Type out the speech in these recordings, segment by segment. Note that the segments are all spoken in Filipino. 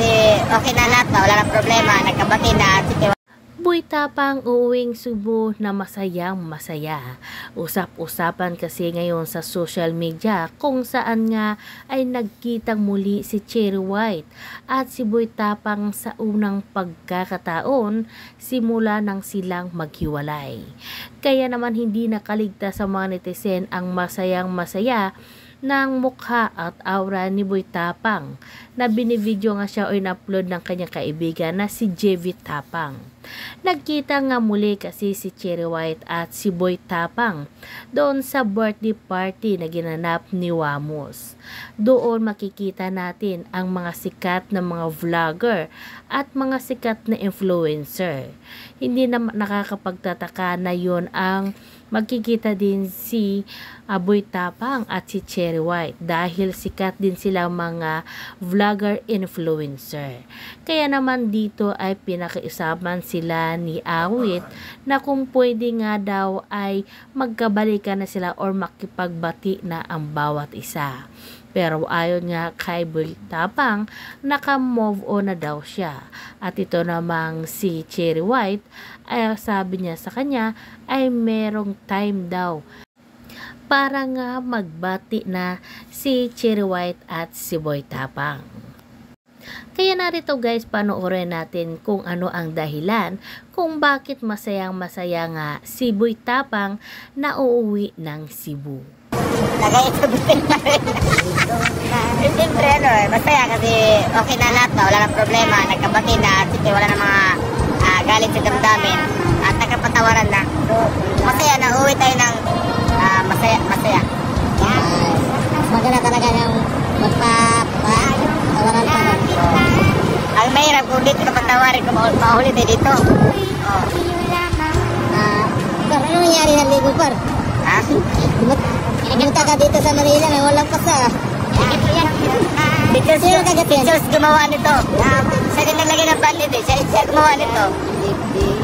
kasi okay na lahat, wala nang problema, nagkabati na. Boy Tapang uuwing Cebu na masayang masaya. Usap-usapan kasi ngayon sa social media kung saan nga ay nagkitang muli si Cherry White at si Boy Tapang sa unang pagkakataon simula nang silang maghiwalay. Kaya naman hindi nakaligtas sa mga netizen ang masayang masaya ng mukha at aura ni Boy Tapang na binivideo nga siya o in-upload ng kanyang kaibigan na si JV Tapang. Nagkita nga muli kasi si Cherry White at si Boy Tapang doon sa birthday party na ginanap ni Wamos. Doon makikita natin ang mga sikat na mga vlogger at mga sikat na influencer. Hindi na nakakapagtataka na yon ang magkikita din si Boy Tapang at si Cherry White dahil sikat din silang mga vlogger influencer. Kaya naman dito ay pinakiusapan sila ni Awit na kung pwede nga daw ay magkabalikan na sila or makipagbati na ang bawat isa. Pero ayon nga kay Boy Tapang, naka-move on na daw siya. At ito namang si Cherry White, ay sabi niya sa kanya ay merong time daw para nga magbati na si Cherry White at si Boy Tapang. Kaya narito guys, panoorin natin kung ano ang dahilan kung bakit masayang masaya nga si Boy Tapang na uuwi ng Cebu. Nag-iisubitin na rin. Siyempre masaya kasi okay na lahat, wala nang problema, nagkabati na, sige wala na mga galit sa damdamin at nagkapatawaran na. So, masaya na uwi tayo ng masaya. Maganda talaga yung magpapatawaran pa rin. Ang mahirap kung dito kapatawarin kung mahuli tayo dito. Par, ano nangyari ng ligo, Par? Ha? Pumunta ka dito sa Manila na walang pasa. Teachers gumawa nito. Siya din naglagay ng bandit eh. Siya gumawa nito.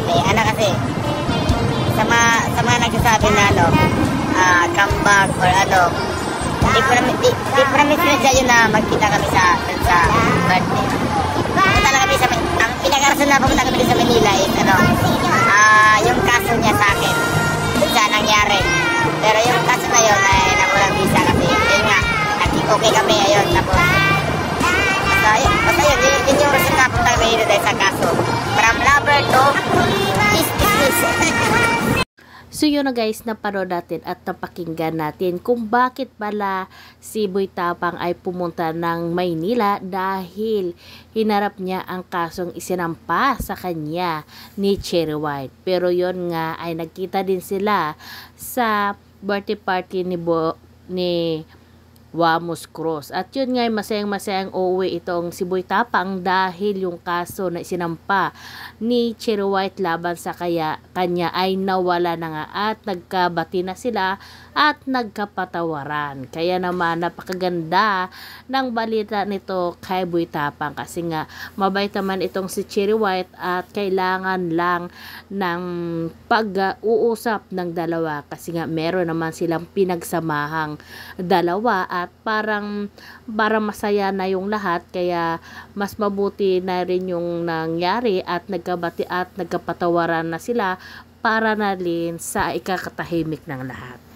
Eh, ano kasi, sa mga nagsasabi na comeback or di promise na siya yun na magkita kami sa birthday. Pumunta na kami ang pinag-arasan na pumunta kami sa Manila is yung kaso niya sa akin. Doon siya nangyari. Pero yung kaso na yun ay nakulang visa kasi yun nga, okay kami ayun. Tapos, basta yun yung reason na pumunta kami dito dahil sa kaso. From lover to is. So yun na guys, napanood natin at napakinggan natin kung bakit pala si Boy Tapang ay pumunta ng Maynila dahil hinarap niya ang kasong isinampa sa kanya ni Cherry White. Pero yun nga ay nagkita din sila sa birthday party ni Wamos Cruz. At yun nga, masayang-masayang uuwi itong si Boy Tapang dahil yung kaso na isinampa ni Cherry White laban sa kanya ay nawala na nga at nagkabati na sila at nagkapatawaran. Kaya naman napakaganda ng balita nito kay Boy Tapang kasi nga mabait naman itong si Cherry White at kailangan lang ng pag-uusap ng dalawa kasi nga meron naman silang pinagsamahang dalawa at parang masaya na yung lahat kaya mas mabuti na rin yung nangyari at nagkabati at nagkapatawaran na sila para na rin sa ikakatahimik ng lahat.